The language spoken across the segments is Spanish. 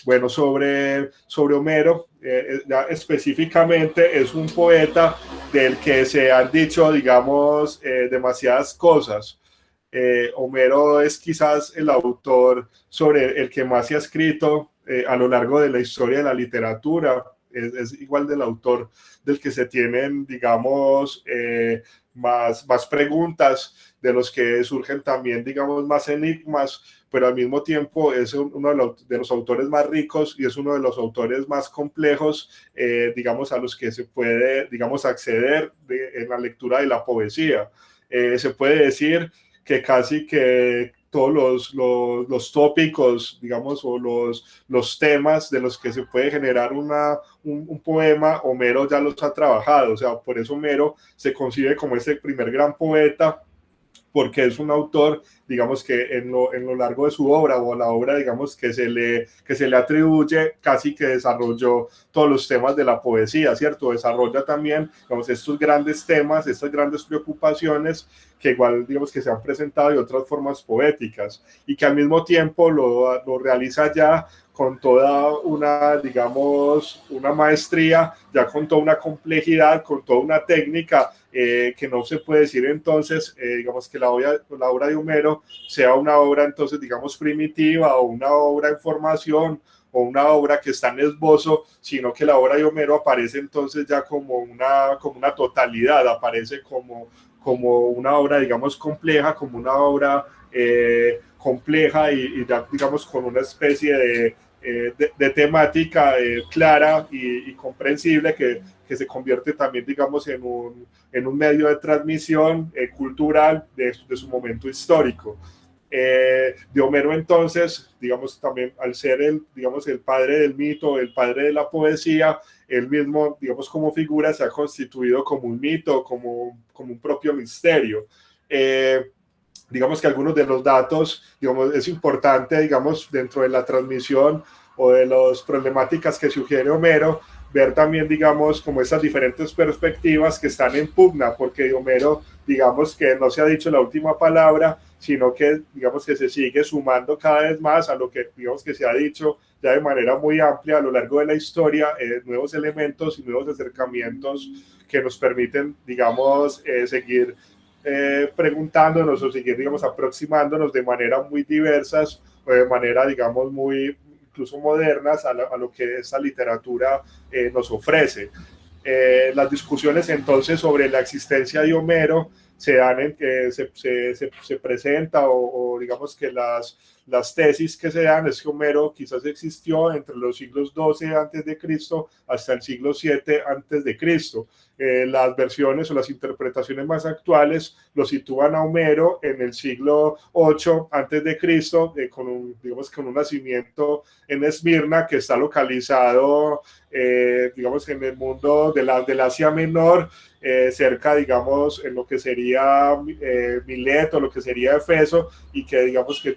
Bueno, sobre Homero, ya específicamente es un poeta del que se han dicho, digamos, demasiadas cosas. Homero es quizás el autor sobre el que más se ha escrito a lo largo de la historia de la literatura. Es igual del autor del que se tienen, digamos, más preguntas, de los que surgen también, digamos, más enigmas, pero al mismo tiempo es uno de los autores más ricos y es uno de los autores más complejos, digamos, a los que se puede, digamos, acceder en la lectura de la poesía. Se puede decir que casi que todos los tópicos, digamos, o los temas de los que se puede generar un poema, Homero ya los ha trabajado. O sea, por eso Homero se concibe como ese primer gran poeta, porque es un autor, digamos, que en lo largo de su obra, o la obra, digamos, que se le atribuye, casi que desarrolló todos los temas de la poesía, ¿cierto? Desarrolla también, digamos, estos grandes temas, estas grandes preocupaciones que igual, digamos, que se han presentado de otras formas poéticas, y que al mismo tiempo lo realiza ya con toda una, digamos, una maestría, ya con toda una complejidad, con toda una técnica, que no se puede decir entonces, digamos, que la obra de Homero sea una obra entonces, digamos, primitiva, o una obra en formación, o una obra que está en esbozo, sino que la obra de Homero aparece entonces ya como una totalidad, aparece como una obra, digamos, compleja, como una obra compleja, y digamos, con una especie de temática clara y comprensible, que se convierte también, digamos, en un medio de transmisión cultural de su momento histórico. De Homero, entonces, digamos, también al ser digamos, el padre del mito, el padre de la poesía, él mismo, digamos, como figura se ha constituido como un mito, como un propio misterio. Digamos que algunos de los datos, digamos, es importante, digamos, dentro de la transmisión o de las problemáticas que sugiere Homero, ver también, digamos, como esas diferentes perspectivas que están en pugna, porque Homero, digamos, que no se ha dicho la última palabra, sino que, digamos, que se sigue sumando cada vez más a lo que, digamos, que se ha dicho ya de manera muy amplia a lo largo de la historia, nuevos elementos y nuevos acercamientos que nos permiten, digamos, seguir preguntándonos, o seguir, digamos, aproximándonos de manera muy diversas, o de manera, digamos, muy incluso modernas a lo que esa literatura nos ofrece. Las discusiones entonces sobre la existencia de Homero se dan en que se presenta, o digamos que las tesis que se dan es que Homero quizás existió entre los siglos XII antes de Cristo hasta el siglo VII antes de Cristo. Las versiones o las interpretaciones más actuales lo sitúan a Homero en el siglo VIII antes de Cristo, digamos, con un nacimiento en Esmirna, que está localizado, digamos, en el mundo del Asia Menor, cerca, digamos, en lo que sería Mileto, lo que sería Efeso, y que, digamos, que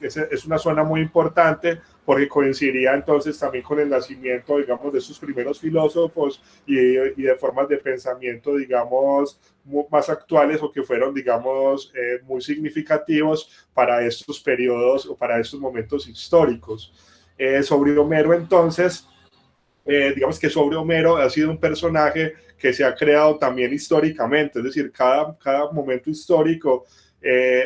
es una zona muy importante, porque coincidiría entonces también con el nacimiento, digamos, de sus primeros filósofos, y de formas de pensamiento, digamos, más actuales, o que fueron, digamos, muy significativos para estos periodos o para estos momentos históricos. Sobre Homero, entonces, digamos que sobre Homero ha sido un personaje que se ha creado también históricamente, es decir, cada momento histórico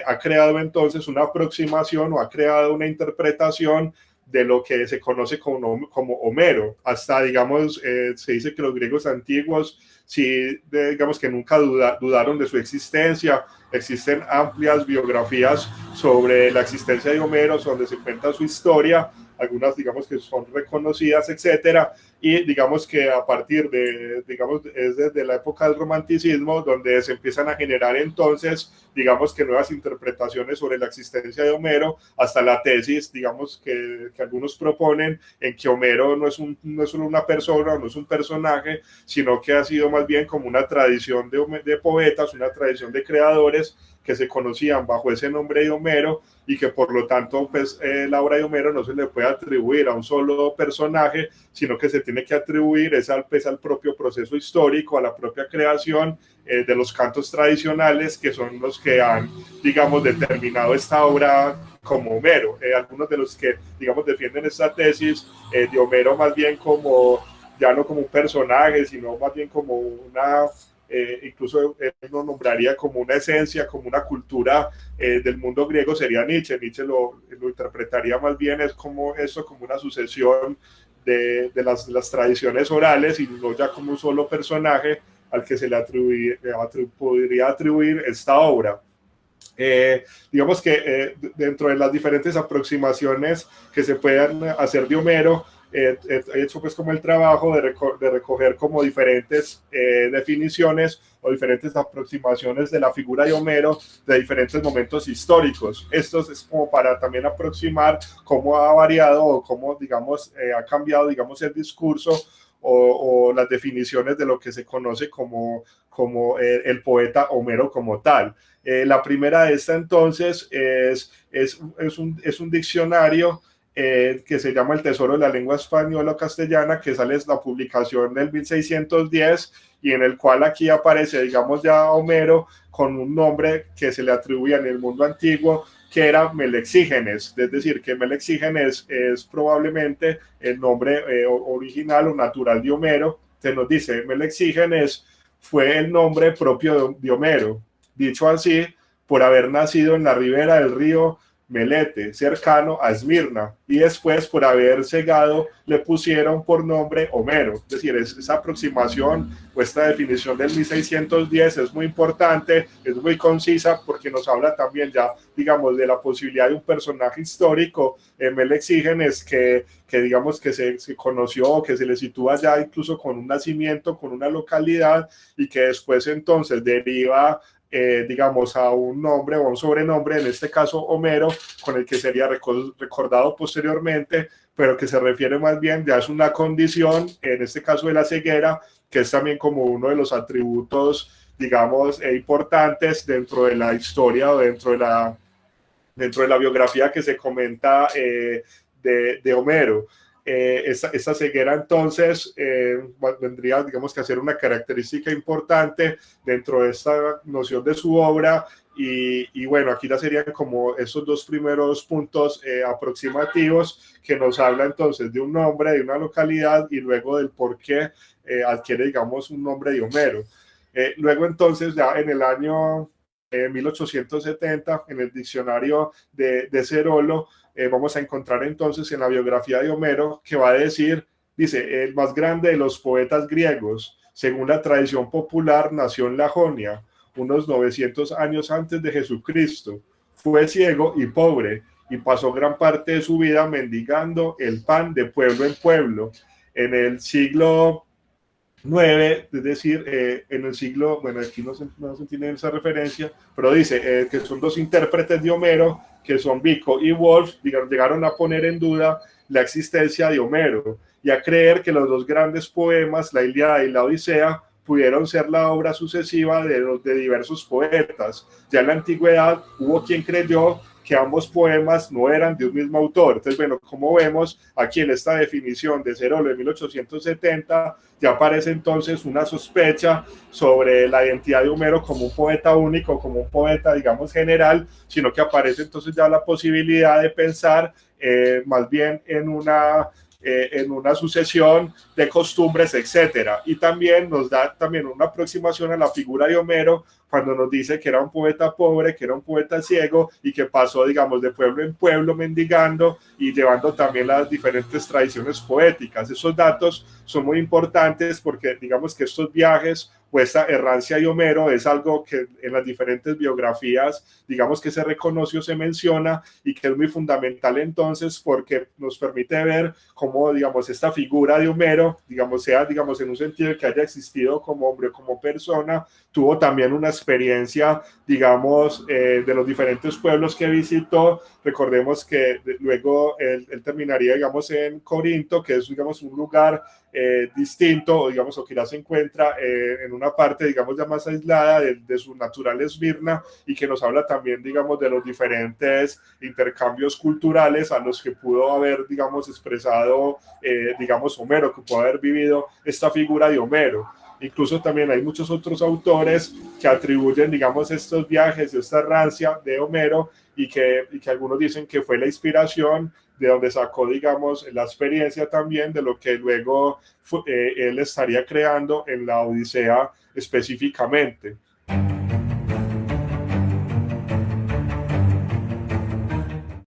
ha creado entonces una aproximación, o ha creado una interpretación de lo que se conoce como Homero. Hasta, digamos, se dice que los griegos antiguos, sí, digamos, que nunca dudaron de su existencia. Existen amplias biografías sobre la existencia de Homero, donde se cuenta su historia, algunas, digamos, que son reconocidas, etcétera, y digamos que a partir digamos, es desde la época del romanticismo donde se empiezan a generar entonces, digamos, que nuevas interpretaciones sobre la existencia de Homero, hasta la tesis, digamos, que algunos proponen, en que Homero no es solo una persona, no es un personaje, sino que ha sido más bien como una tradición de poetas, una tradición de creadores, que se conocían bajo ese nombre de Homero, y que por lo tanto pues, la obra de Homero no se le puede atribuir a un solo personaje, sino que se tiene que atribuir pues, al propio proceso histórico, a la propia creación de los cantos tradicionales, que son los que han, digamos, determinado esta obra como Homero. Algunos de los que, digamos, defienden esta tesis de Homero más bien como, ya no como un personaje, sino más bien como una... incluso él lo nombraría como una esencia, como una cultura del mundo griego, sería Nietzsche. Nietzsche lo interpretaría más bien es como eso, como una sucesión de las tradiciones orales, y no ya como un solo personaje al que se le podría atribuir esta obra. Digamos que dentro de las diferentes aproximaciones que se puedan hacer de Homero, he hecho pues como el trabajo de recoger como diferentes definiciones o diferentes aproximaciones de la figura de Homero de diferentes momentos históricos. Esto es como para también aproximar cómo ha variado o cómo, digamos, ha cambiado, digamos, el discurso o las definiciones de lo que se conoce como el poeta Homero como tal. La primera de esta entonces es un diccionario que se llama El Tesoro de la Lengua Española o Castellana, que sale la publicación del 1610, y en el cual aquí aparece, digamos, ya Homero con un nombre que se le atribuía en el mundo antiguo, que era Melexígenes, es decir, que Melexígenes es probablemente el nombre original o natural de Homero. Se nos dice, Melexígenes fue el nombre propio de Homero, dicho así por haber nacido en la ribera del río Melete, cercano a Esmirna, y después por haber cegado le pusieron por nombre Homero. Es decir, esa aproximación o esta definición del 1610 es muy importante, es muy concisa, porque nos habla también ya, digamos, de la posibilidad de un personaje histórico, Melexígenes, que digamos que se conoció, que se le sitúa ya incluso con un nacimiento, con una localidad, y que después entonces deriva digamos, a un nombre o a un sobrenombre, en este caso Homero, con el que sería recordado posteriormente, pero que se refiere más bien, ya es una condición, en este caso de la ceguera, que es también como uno de los atributos, digamos, importantes dentro de la historia o dentro de la biografía que se comenta de Homero. Esta ceguera entonces vendría, digamos, que a ser una característica importante dentro de esta noción de su obra, y bueno, aquí ya serían como esos dos primeros puntos aproximativos, que nos habla entonces de un nombre, de una localidad, y luego del por qué adquiere, digamos, un nombre de Homero. Luego entonces, ya en el año 1870, en el diccionario de Cerolo, vamos a encontrar entonces en la biografía de Homero, que va a decir, dice, el más grande de los poetas griegos, según la tradición popular, nació en la Jonia, unos 900 años antes de Jesucristo. Fue ciego y pobre, y pasó gran parte de su vida mendigando el pan de pueblo en pueblo. En el siglo 9, es decir, en el siglo, bueno, aquí no se tiene esa referencia, pero dice que son dos intérpretes de Homero, que son Vico y Wolf, llegaron a poner en duda la existencia de Homero y a creer que los dos grandes poemas, la Ilíada y la Odisea, pudieron ser la obra sucesiva de diversos poetas. Ya en la antigüedad hubo quien creyó que ambos poemas no eran de un mismo autor. Entonces, bueno, como vemos aquí en esta definición de Cerolo de 1870, ya aparece entonces una sospecha sobre la identidad de Homero como un poeta único, como un poeta, digamos, general, sino que aparece entonces ya la posibilidad de pensar más bien en una sucesión de costumbres, etcétera. Y también nos da también una aproximación a la figura de Homero, cuando nos dice que era un poeta pobre, que era un poeta ciego, y que pasó, digamos, de pueblo en pueblo mendigando y llevando también las diferentes tradiciones poéticas. Esos datos son muy importantes porque, digamos, que estos viajes o esta errancia de Homero es algo que en las diferentes biografías, digamos, que se reconoce o se menciona, y que es muy fundamental entonces porque nos permite ver cómo, digamos, esta figura de Homero, digamos, sea, digamos, en un sentido de que haya existido como hombre o como persona, tuvo también una experiencia, digamos, de los diferentes pueblos que visitó. Recordemos que luego él terminaría, digamos, en Corinto, que es, digamos, un lugar distinto, o digamos, o que ya se encuentra en una una parte, digamos, ya más aislada de su natural Esmirna, y que nos habla también, digamos, de los diferentes intercambios culturales a los que pudo haber, digamos, expresado, digamos, Homero, que pudo haber vivido esta figura de Homero. Incluso también hay muchos otros autores que atribuyen, digamos, estos viajes, esta errancia de Homero, y que algunos dicen que fue la inspiración de donde sacó, digamos, la experiencia también de lo que luego él estaría creando en la Odisea específicamente.